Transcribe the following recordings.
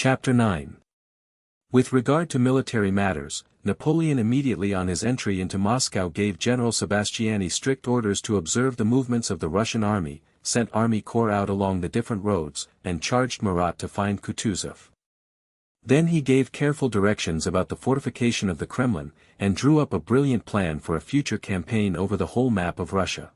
Chapter 9. With regard to military matters, Napoleon immediately on his entry into Moscow gave General Sebastiani strict orders to observe the movements of the Russian army, sent army corps out along the different roads, and charged Murat to find Kutuzov. Then he gave careful directions about the fortification of the Kremlin, and drew up a brilliant plan for a future campaign over the whole map of Russia.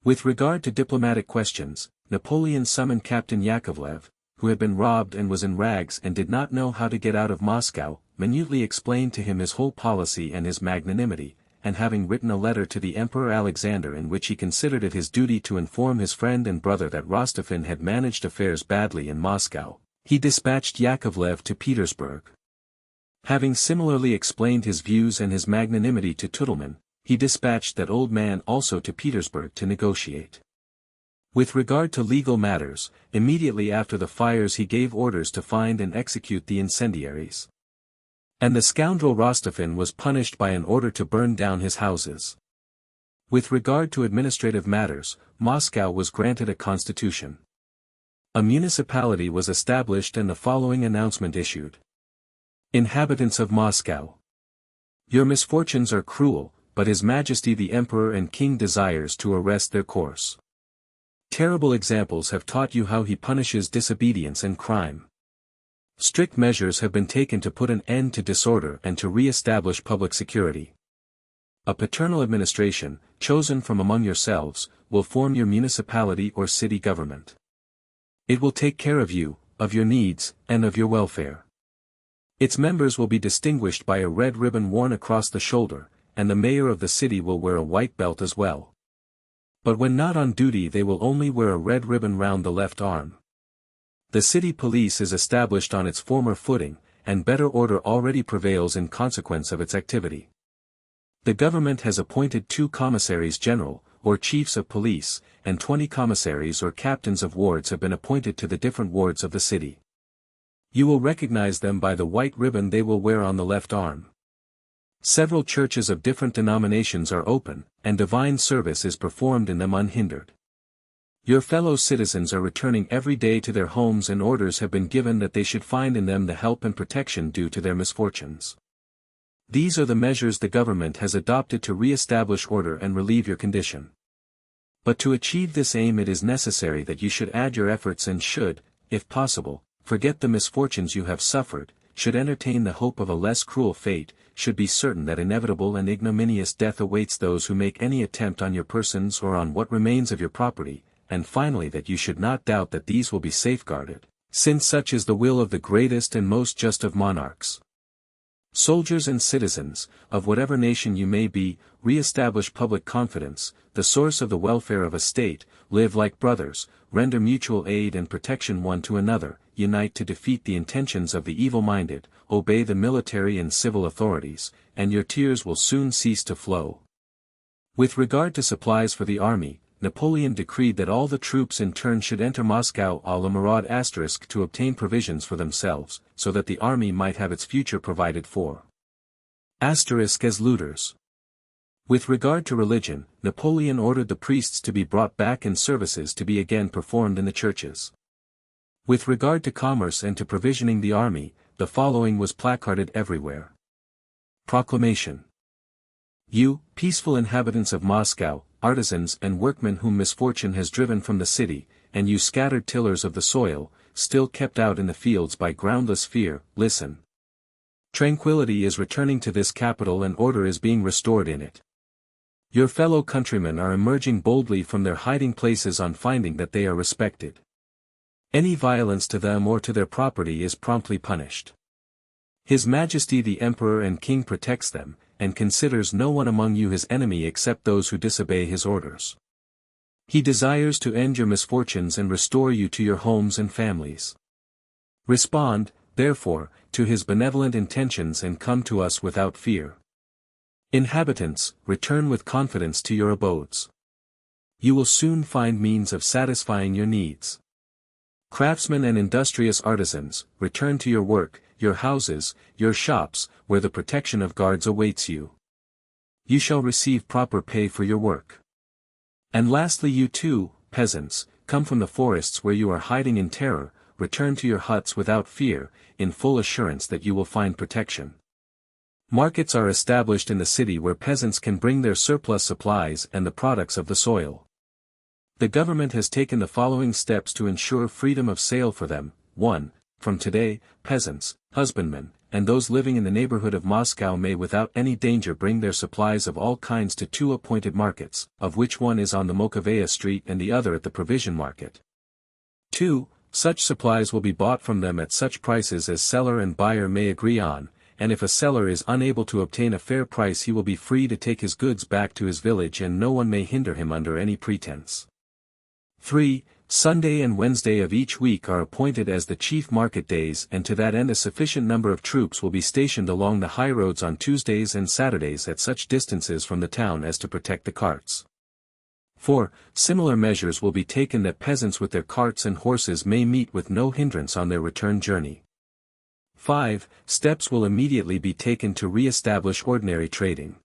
With regard to diplomatic questions, Napoleon summoned Captain Yakovlev, who had been robbed and was in rags and did not know how to get out of Moscow, minutely explained to him his whole policy and his magnanimity, and having written a letter to the Emperor Alexander in which he considered it his duty to inform his friend and brother that Rostophin had managed affairs badly in Moscow, he dispatched Yakovlev to Petersburg. Having similarly explained his views and his magnanimity to Tudelman, he dispatched that old man also to Petersburg to negotiate. With regard to legal matters, immediately after the fires he gave orders to find and execute the incendiaries. And the scoundrel Rostophin was punished by an order to burn down his houses. With regard to administrative matters, Moscow was granted a constitution. A municipality was established and the following announcement issued. Inhabitants of Moscow. Your misfortunes are cruel, but His Majesty the Emperor and King desires to arrest their course. Terrible examples have taught you how he punishes disobedience and crime. Strict measures have been taken to put an end to disorder and to re-establish public security. A paternal administration, chosen from among yourselves, will form your municipality or city government. It will take care of you, of your needs, and of your welfare. Its members will be distinguished by a red ribbon worn across the shoulder, and the mayor of the city will wear a white belt as well. But when not on duty they will only wear a red ribbon round the left arm. The city police is established on its former footing, and better order already prevails in consequence of its activity. The government has appointed 2 commissaries general, or chiefs of police, and 20 commissaries or captains of wards have been appointed to the different wards of the city. You will recognize them by the white ribbon they will wear on the left arm. Several churches of different denominations are open, and divine service is performed in them unhindered. Your fellow citizens are returning every day to their homes and orders have been given that they should find in them the help and protection due to their misfortunes. These are the measures the government has adopted to re-establish order and relieve your condition. But to achieve this aim it is necessary that you should add your efforts and should, if possible, forget the misfortunes you have suffered, should entertain the hope of a less cruel fate, should be certain that inevitable and ignominious death awaits those who make any attempt on your persons or on what remains of your property, and finally that you should not doubt that these will be safeguarded, since such is the will of the greatest and most just of monarchs. Soldiers and citizens, of whatever nation you may be, re-establish public confidence, the source of the welfare of a state, live like brothers, render mutual aid and protection one to another, unite to defeat the intentions of the evil-minded, obey the military and civil authorities, and your tears will soon cease to flow. With regard to supplies for the army, Napoleon decreed that all the troops in turn should enter Moscow à la Murat * to obtain provisions for themselves, so that the army might have its future provided for. * As looters. With regard to religion, Napoleon ordered the priests to be brought back and services to be again performed in the churches. With regard to commerce and to provisioning the army, the following was placarded everywhere. Proclamation. You, peaceful inhabitants of Moscow, artisans and workmen whom misfortune has driven from the city, and you scattered tillers of the soil, still kept out in the fields by groundless fear, listen. Tranquility is returning to this capital and order is being restored in it. Your fellow countrymen are emerging boldly from their hiding places on finding that they are respected. Any violence to them or to their property is promptly punished. His Majesty the Emperor and King protects them, and considers no one among you his enemy except those who disobey his orders. He desires to end your misfortunes and restore you to your homes and families. Respond, therefore, to his benevolent intentions and come to us without fear. Inhabitants, return with confidence to your abodes. You will soon find means of satisfying your needs. Craftsmen and industrious artisans, return to your work, your houses, your shops, where the protection of guards awaits you. You shall receive proper pay for your work. And lastly you too, peasants, come from the forests where you are hiding in terror, return to your huts without fear, in full assurance that you will find protection. Markets are established in the city where peasants can bring their surplus supplies and the products of the soil. The government has taken the following steps to ensure freedom of sale for them. 1. From today, peasants, husbandmen, and those living in the neighborhood of Moscow may without any danger bring their supplies of all kinds to 2 appointed markets, of which one is on the Mokovaya Street and the other at the provision market. 2. Such supplies will be bought from them at such prices as seller and buyer may agree on, and if a seller is unable to obtain a fair price he will be free to take his goods back to his village and no one may hinder him under any pretense. 3. Sunday and Wednesday of each week are appointed as the chief market days and to that end a sufficient number of troops will be stationed along the high roads on Tuesdays and Saturdays at such distances from the town as to protect the carts. 4. Similar measures will be taken that peasants with their carts and horses may meet with no hindrance on their return journey. 5. Steps will immediately be taken to re-establish ordinary trading.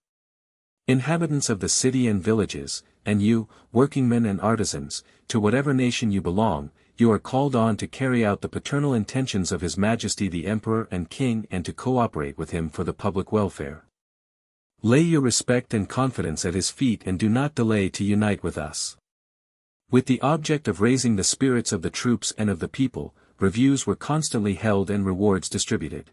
Inhabitants of the city and villages, and you, workingmen and artisans, to whatever nation you belong, you are called on to carry out the paternal intentions of His Majesty the Emperor and King and to cooperate with him for the public welfare. Lay your respect and confidence at his feet and do not delay to unite with us. With the object of raising the spirits of the troops and of the people, reviews were constantly held and rewards distributed.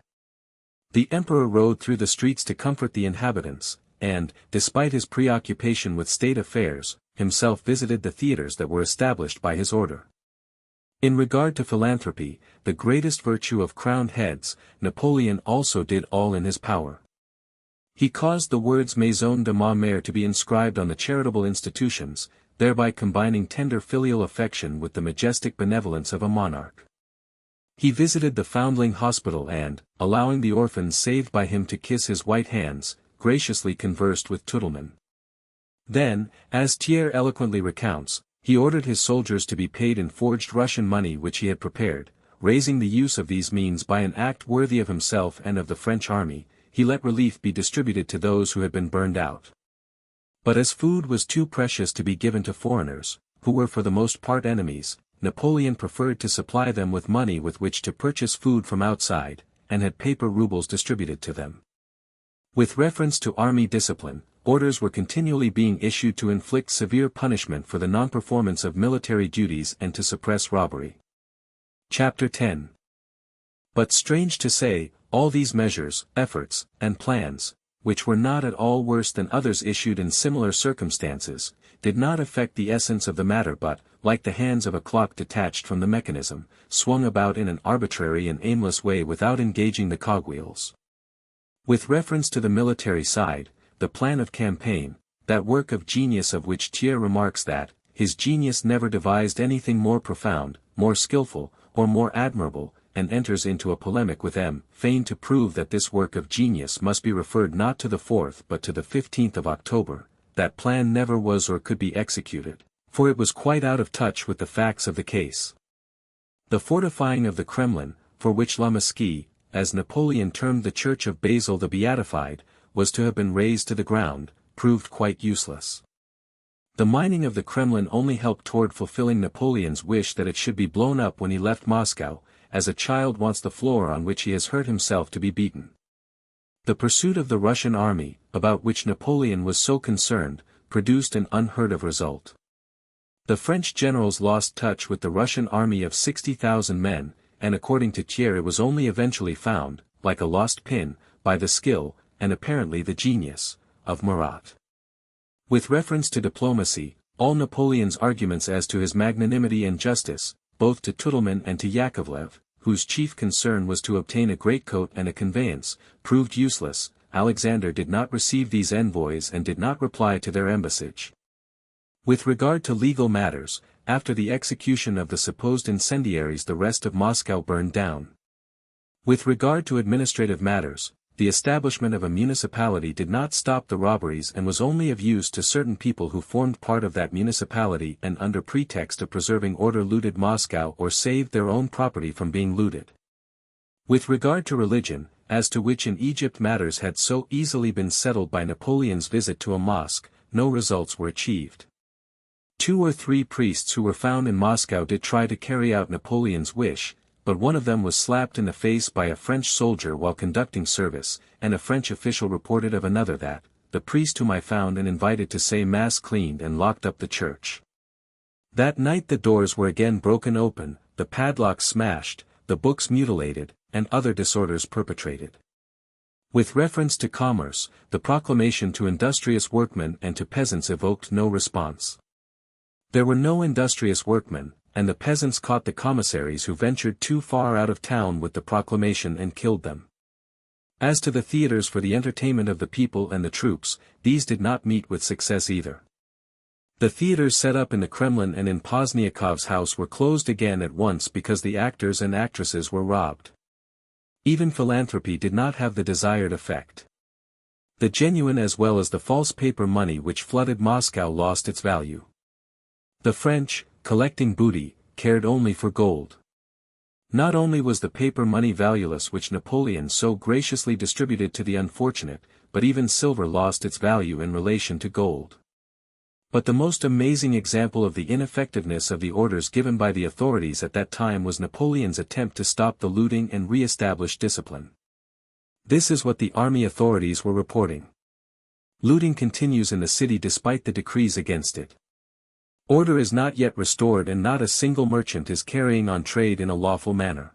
The Emperor rode through the streets to comfort the inhabitants, and, despite his preoccupation with state affairs, himself visited the theaters that were established by his order. In regard to philanthropy, the greatest virtue of crowned heads, Napoleon also did all in his power. He caused the words Maison de ma mère to be inscribed on the charitable institutions, thereby combining tender filial affection with the majestic benevolence of a monarch. He visited the Foundling Hospital and, allowing the orphans saved by him to kiss his white hands, graciously conversed with Tudelman. Then, as Thiers eloquently recounts, he ordered his soldiers to be paid in forged Russian money which he had prepared, raising the use of these means by an act worthy of himself and of the French army. He let relief be distributed to those who had been burned out. But as food was too precious to be given to foreigners, who were for the most part enemies, Napoleon preferred to supply them with money with which to purchase food from outside, and had paper rubles distributed to them. With reference to army discipline, orders were continually being issued to inflict severe punishment for the non-performance of military duties and to suppress robbery. Chapter 10. But strange to say, all these measures, efforts, and plans, which were not at all worse than others issued in similar circumstances, did not affect the essence of the matter but, like the hands of a clock detached from the mechanism, swung about in an arbitrary and aimless way without engaging the cogwheels. With reference to the military side, the plan of campaign, that work of genius of which Thiers remarks that, his genius never devised anything more profound, more skillful, or more admirable, and enters into a polemic with M. Fain to prove that this work of genius must be referred not to the 4th but to the 15th of October, that plan never was or could be executed, for it was quite out of touch with the facts of the case. The fortifying of the Kremlin, for which La Mosquée, as Napoleon termed the Church of Basil the Beatified, was to have been razed to the ground, proved quite useless. The mining of the Kremlin only helped toward fulfilling Napoleon's wish that it should be blown up when he left Moscow, as a child wants the floor on which he has hurt himself to be beaten. The pursuit of the Russian army, about which Napoleon was so concerned, produced an unheard of result. The French generals lost touch with the Russian army of 60,000 men, and according to Thiers it was only eventually found, like a lost pin, by the skill, and apparently the genius, of Murat. With reference to diplomacy, all Napoleon's arguments as to his magnanimity and justice, both to Tudelman and to Yakovlev, whose chief concern was to obtain a greatcoat and a conveyance, proved useless. Alexander did not receive these envoys and did not reply to their embassage. With regard to legal matters, after the execution of the supposed incendiaries the rest of Moscow burned down. With regard to administrative matters, the establishment of a municipality did not stop the robberies and was only of use to certain people who formed part of that municipality and under pretext of preserving order looted Moscow or saved their own property from being looted. With regard to religion, as to which in Egypt matters had so easily been settled by Napoleon's visit to a mosque, no results were achieved. 2 or 3 priests who were found in Moscow did try to carry out Napoleon's wish, but one of them was slapped in the face by a French soldier while conducting service, and a French official reported of another that, the priest whom I found and invited to say mass cleaned and locked up the church. That night the doors were again broken open, the padlocks smashed, the books mutilated, and other disorders perpetrated. With reference to commerce, the proclamation to industrious workmen and to peasants evoked no response. There were no industrious workmen, and the peasants caught the commissaries who ventured too far out of town with the proclamation and killed them. As to the theaters for the entertainment of the people and the troops, these did not meet with success either. The theaters set up in the Kremlin and in Pozniakov's house were closed again at once because the actors and actresses were robbed. Even philanthropy did not have the desired effect. The genuine as well as the false paper money which flooded Moscow lost its value. The French, collecting booty, cared only for gold. Not only was the paper money valueless which Napoleon so graciously distributed to the unfortunate, but even silver lost its value in relation to gold. But the most amazing example of the ineffectiveness of the orders given by the authorities at that time was Napoleon's attempt to stop the looting and re-establish discipline. This is what the army authorities were reporting. Looting continues in the city despite the decrees against it. Order is not yet restored and not a single merchant is carrying on trade in a lawful manner.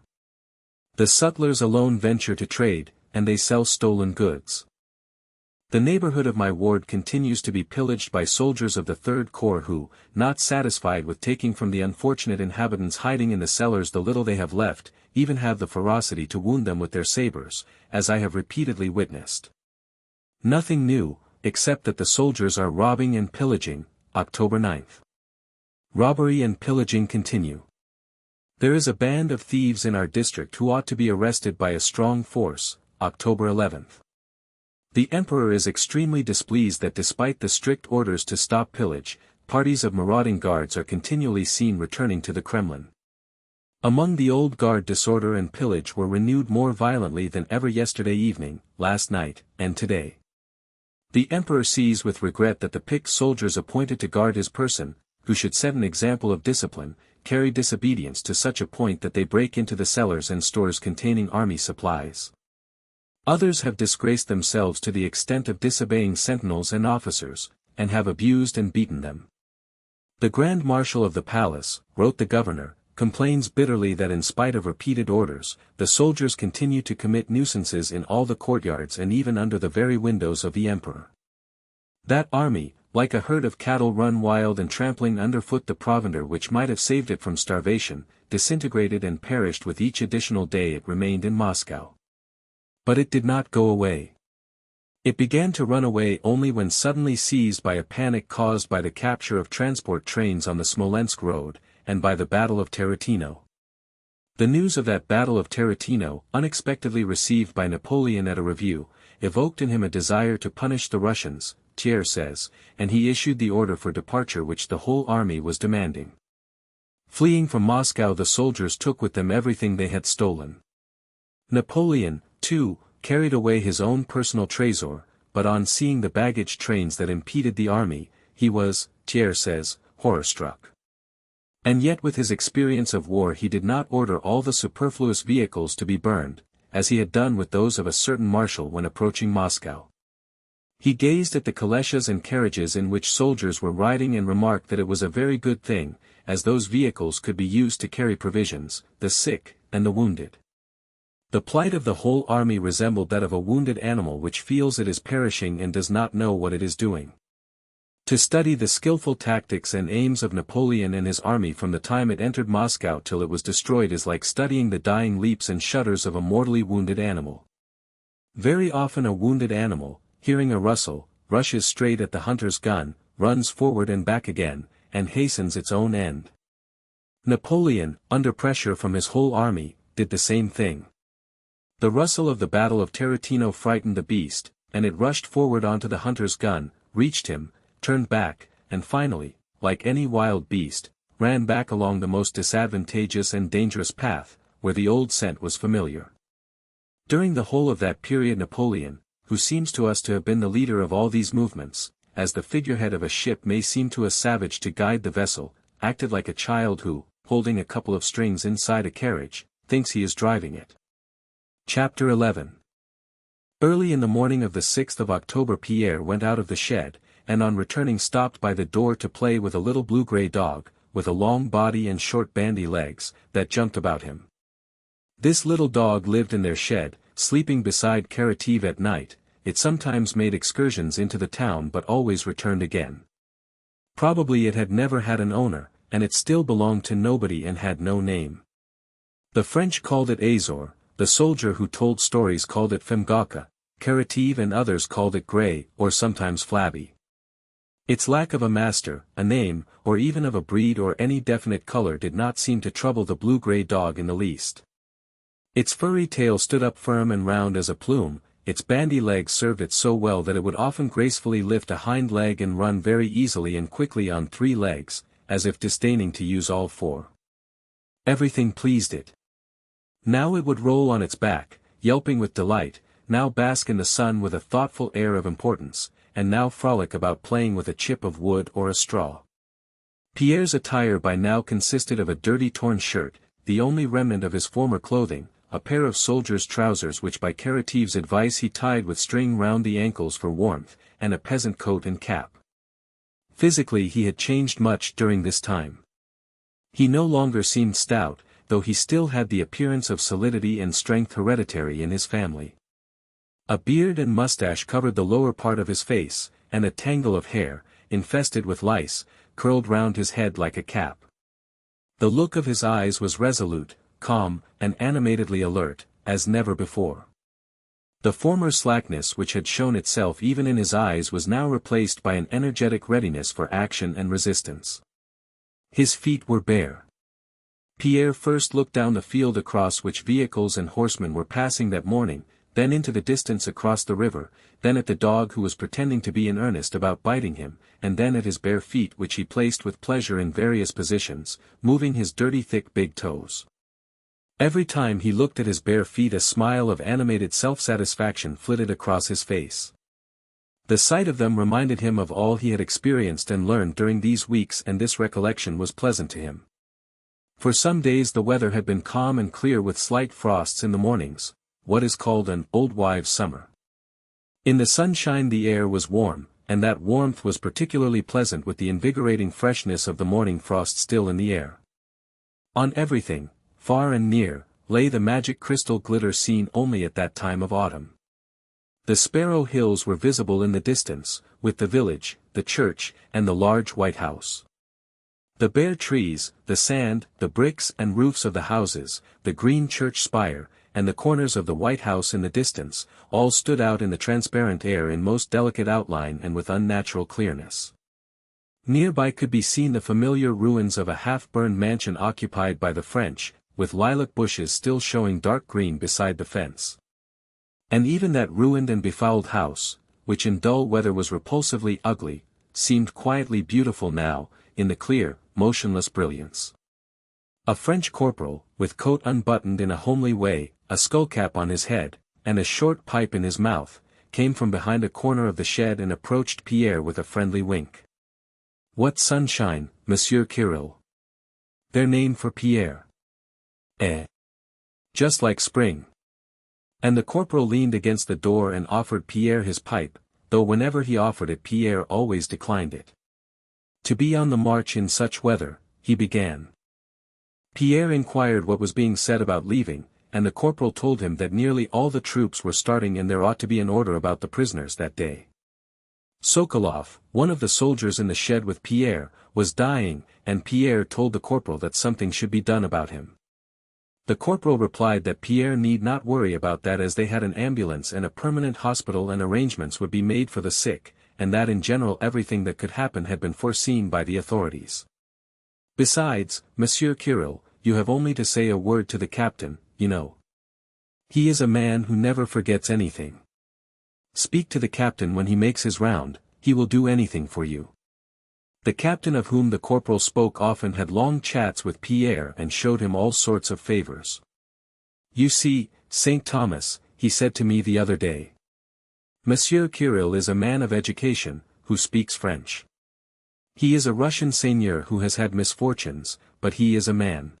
The sutlers alone venture to trade, and they sell stolen goods. The neighborhood of my ward continues to be pillaged by soldiers of the Third Corps who, not satisfied with taking from the unfortunate inhabitants hiding in the cellars the little they have left, even have the ferocity to wound them with their sabers, as I have repeatedly witnessed. Nothing new, except that the soldiers are robbing and pillaging. October 9th. Robbery and pillaging continue. There is a band of thieves in our district who ought to be arrested by a strong force. October 11th. The Emperor is extremely displeased that despite the strict orders to stop pillage, parties of marauding guards are continually seen returning to the Kremlin. Among the old guard disorder and pillage were renewed more violently than ever yesterday evening, last night, and today. The Emperor sees with regret that the picked soldiers appointed to guard his person, who should set an example of discipline, carry disobedience to such a point that they break into the cellars and stores containing army supplies. Others have disgraced themselves to the extent of disobeying sentinels and officers, and have abused and beaten them. The Grand Marshal of the palace, wrote the governor, complains bitterly that in spite of repeated orders, the soldiers continue to commit nuisances in all the courtyards and even under the very windows of the emperor. That army, like a herd of cattle run wild and trampling underfoot the provender which might have saved it from starvation, disintegrated and perished with each additional day it remained in Moscow. But it did not go away. It began to run away only when suddenly seized by a panic caused by the capture of transport trains on the Smolensk road, and by the Battle of Tarantino. The news of that Battle of Tarantino, unexpectedly received by Napoleon at a review, evoked in him a desire to punish the Russians, Thiers says, and he issued the order for departure which the whole army was demanding. Fleeing from Moscow, the soldiers took with them everything they had stolen. Napoleon, too, carried away his own personal trésor, but on seeing the baggage trains that impeded the army, he was, Thiers says, horror-struck. And yet with his experience of war he did not order all the superfluous vehicles to be burned, as he had done with those of a certain marshal when approaching Moscow. He gazed at the calèches and carriages in which soldiers were riding and remarked that it was a very good thing, as those vehicles could be used to carry provisions, the sick, and the wounded. The plight of the whole army resembled that of a wounded animal which feels it is perishing and does not know what it is doing. To study the skillful tactics and aims of Napoleon and his army from the time it entered Moscow till it was destroyed is like studying the dying leaps and shudders of a mortally wounded animal. Very often a wounded animal, hearing a rustle, rushes straight at the hunter's gun, runs forward and back again, and hastens its own end. Napoleon, under pressure from his whole army, did the same thing. The rustle of the Battle of Tarantino frightened the beast, and it rushed forward onto the hunter's gun, reached him, turned back, and finally, like any wild beast, ran back along the most disadvantageous and dangerous path, where the old scent was familiar. During the whole of that period Napoleon, who seems to us to have been the leader of all these movements, as the figurehead of a ship may seem to a savage to guide the vessel, acted like a child who, holding a couple of strings inside a carriage, thinks he is driving it. Chapter 11. Early in the morning of the 6th of October Pierre went out of the shed, and on returning stopped by the door to play with a little blue-gray dog, with a long body and short bandy legs, that jumped about him. This little dog lived in their shed, sleeping beside Karateev at night. It sometimes made excursions into the town but always returned again. Probably it had never had an owner, and it still belonged to nobody and had no name. The French called it Azor, the soldier who told stories called it Femgaka, Karateev and others called it Grey, or sometimes Flabby. Its lack of a master, a name, or even of a breed or any definite color did not seem to trouble the blue-gray dog in the least. Its furry tail stood up firm and round as a plume, its bandy legs served it so well that it would often gracefully lift a hind leg and run very easily and quickly on 3 legs, as if disdaining to use all 4. Everything pleased it. Now it would roll on its back, yelping with delight, now bask in the sun with a thoughtful air of importance, and now frolic about playing with a chip of wood or a straw. Pierre's attire by now consisted of a dirty torn shirt, the only remnant of his former clothing, a pair of soldier's trousers which by Karateev's advice he tied with string round the ankles for warmth, and a peasant coat and cap. Physically he had changed much during this time. He no longer seemed stout, though he still had the appearance of solidity and strength hereditary in his family. A beard and mustache covered the lower part of his face, and a tangle of hair, infested with lice, curled round his head like a cap. The look of his eyes was resolute, calm, and animatedly alert, as never before. The former slackness which had shown itself even in his eyes was now replaced by an energetic readiness for action and resistance. His feet were bare. Pierre first looked down the field across which vehicles and horsemen were passing that morning, then into the distance across the river, then at the dog who was pretending to be in earnest about biting him, and then at his bare feet which he placed with pleasure in various positions, moving his dirty thick big toes. Every time he looked at his bare feet a smile of animated self-satisfaction flitted across his face. The sight of them reminded him of all he had experienced and learned during these weeks, and this recollection was pleasant to him. For some days the weather had been calm and clear with slight frosts in the mornings, what is called an old wives' summer. In the sunshine the air was warm, and that warmth was particularly pleasant with the invigorating freshness of the morning frost still in the air. On everything, far and near, lay the magic crystal glitter seen only at that time of autumn. The Sparrow Hills were visible in the distance, with the village, the church, and the large white house. The bare trees, the sand, the bricks and roofs of the houses, the green church spire, and the corners of the white house in the distance, all stood out in the transparent air in most delicate outline and with unnatural clearness. Nearby could be seen the familiar ruins of a half-burned mansion occupied by the French, with lilac bushes still showing dark green beside the fence. And even that ruined and befouled house, which in dull weather was repulsively ugly, seemed quietly beautiful now, in the clear, motionless brilliance. A French corporal, with coat unbuttoned in a homely way, a skullcap on his head, and a short pipe in his mouth, came from behind a corner of the shed and approached Pierre with a friendly wink. "What sunshine, Monsieur Kirill." Their name for Pierre. "Eh. Just like spring." And the corporal leaned against the door and offered Pierre his pipe, though whenever he offered it Pierre always declined it. To be on the march in such weather, he began. Pierre inquired what was being said about leaving, and the corporal told him that nearly all the troops were starting and there ought to be an order about the prisoners that day. Sokolov, one of the soldiers in the shed with Pierre, was dying, and Pierre told the corporal that something should be done about him. The corporal replied that Pierre need not worry about that as they had an ambulance and a permanent hospital and arrangements would be made for the sick, and that in general everything that could happen had been foreseen by the authorities. "Besides, Monsieur Kirill, you have only to say a word to the captain, you know. He is a man who never forgets anything. Speak to the captain when he makes his round, he will do anything for you." The captain of whom the corporal spoke often had long chats with Pierre and showed him all sorts of favors. "You see, St. Thomas," he said to me the other day. "Monsieur Kirill is a man of education, who speaks French. He is a Russian seigneur who has had misfortunes, but he is a man.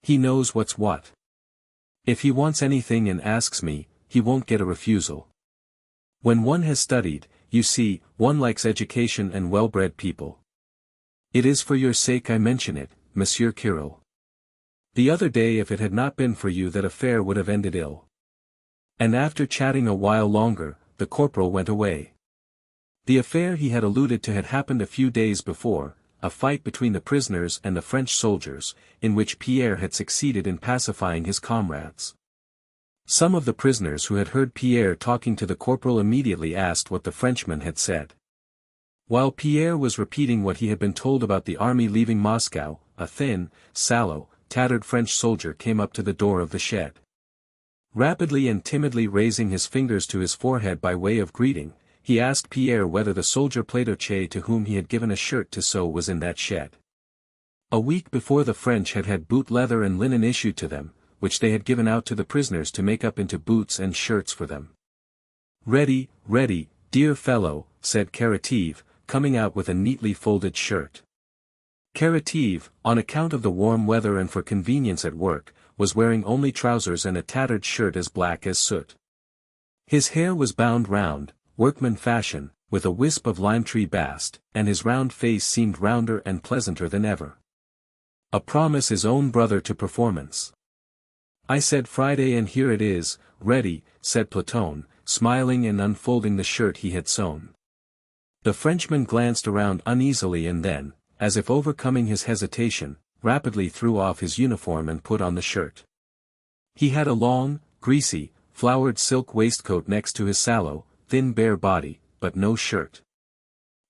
He knows what's what. If he wants anything and asks me, he won't get a refusal. When one has studied, you see, one likes education and well-bred people. It is for your sake I mention it, Monsieur Kirill. The other day if it had not been for you that affair would have ended ill. And after chatting a while longer, the corporal went away. The affair he had alluded to had happened a few days before, a fight between the prisoners and the French soldiers, in which Pierre had succeeded in pacifying his comrades. Some of the prisoners who had heard Pierre talking to the corporal immediately asked what the Frenchman had said. While Pierre was repeating what he had been told about the army leaving Moscow, a thin, sallow, tattered French soldier came up to the door of the shed. Rapidly and timidly raising his fingers to his forehead by way of greeting, he asked Pierre whether the soldier Platoche to whom he had given a shirt to sew was in that shed. A week before the French had had boot leather and linen issued to them, which they had given out to the prisoners to make up into boots and shirts for them. "Ready, ready, dear fellow," said Karateev, coming out with a neatly folded shirt. Karateev, on account of the warm weather and for convenience at work, was wearing only trousers and a tattered shirt as black as soot. His hair was bound round, workman fashion, with a wisp of lime-tree bast, and his round face seemed rounder and pleasanter than ever. A promise his own brother to performance. "I said Friday and here it is, ready," said Platon, smiling and unfolding the shirt he had sewn. The Frenchman glanced around uneasily and then, as if overcoming his hesitation, rapidly threw off his uniform and put on the shirt. He had a long, greasy, flowered silk waistcoat next to his sallow, thin bare body, but no shirt.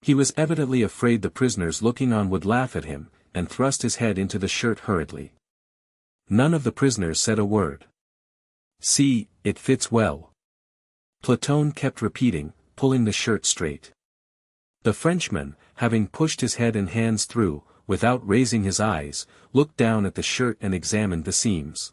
He was evidently afraid the prisoners looking on would laugh at him, and thrust his head into the shirt hurriedly. None of the prisoners said a word. "See, it fits well," Platon kept repeating, pulling the shirt straight. The Frenchman, having pushed his head and hands through, without raising his eyes, looked down at the shirt and examined the seams.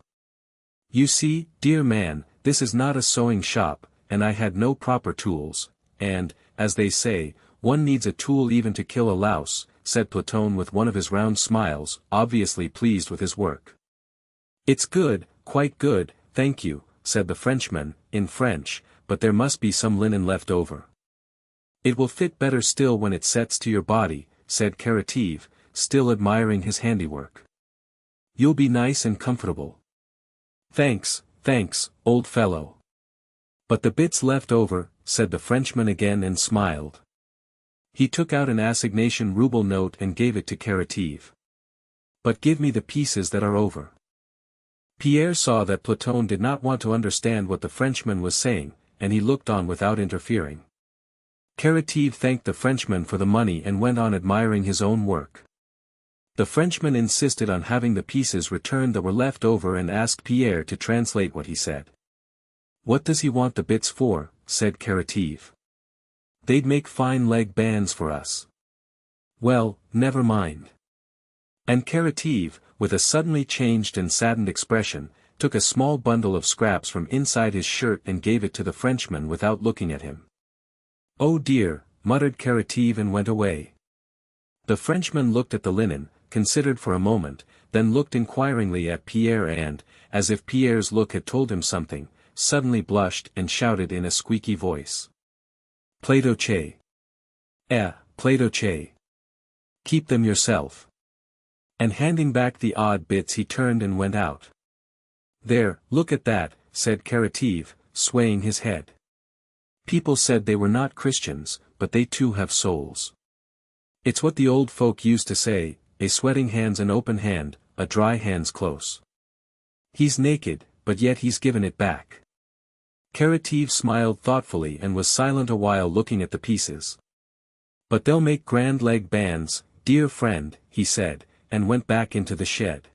"You see, dear man, this is not a sewing shop, and I had no proper tools, and, as they say, one needs a tool even to kill a louse," said Platon with one of his round smiles, obviously pleased with his work. "It's good, quite good, thank you," said the Frenchman, in French, "but there must be some linen left over." "It will fit better still when it sets to your body," said Karateev, still admiring his handiwork. "You'll be nice and comfortable." Thanks, old fellow." "But the bits left over," said the Frenchman again and smiled. He took out an assignation ruble note and gave it to Karateev. "But give me the pieces that are over." Pierre saw that Platon did not want to understand what the Frenchman was saying, and he looked on without interfering. Karateev thanked the Frenchman for the money and went on admiring his own work. The Frenchman insisted on having the pieces returned that were left over and asked Pierre to translate what he said. "What does he want the bits for?" said Karateev. "They'd make fine leg bands for us." "Well, never mind." And Karateev, with a suddenly changed and saddened expression, took a small bundle of scraps from inside his shirt and gave it to the Frenchman without looking at him. "Oh dear," muttered Karateev and went away. The Frenchman looked at the linen, considered for a moment, then looked inquiringly at Pierre and, as if Pierre's look had told him something, suddenly blushed and shouted in a squeaky voice. "Platoche! Platoche! Keep them yourself." And handing back the odd bits he turned and went out. "There, look at that," said Karateev, swaying his head. "People said they were not Christians, but they too have souls. It's what the old folk used to say, a sweating hand's an open hand, a dry hand's close. He's naked, but yet he's given it back." Karateev smiled thoughtfully and was silent a while looking at the pieces. "But they'll make grand leg bands, dear friend," he said, and went back into the shed.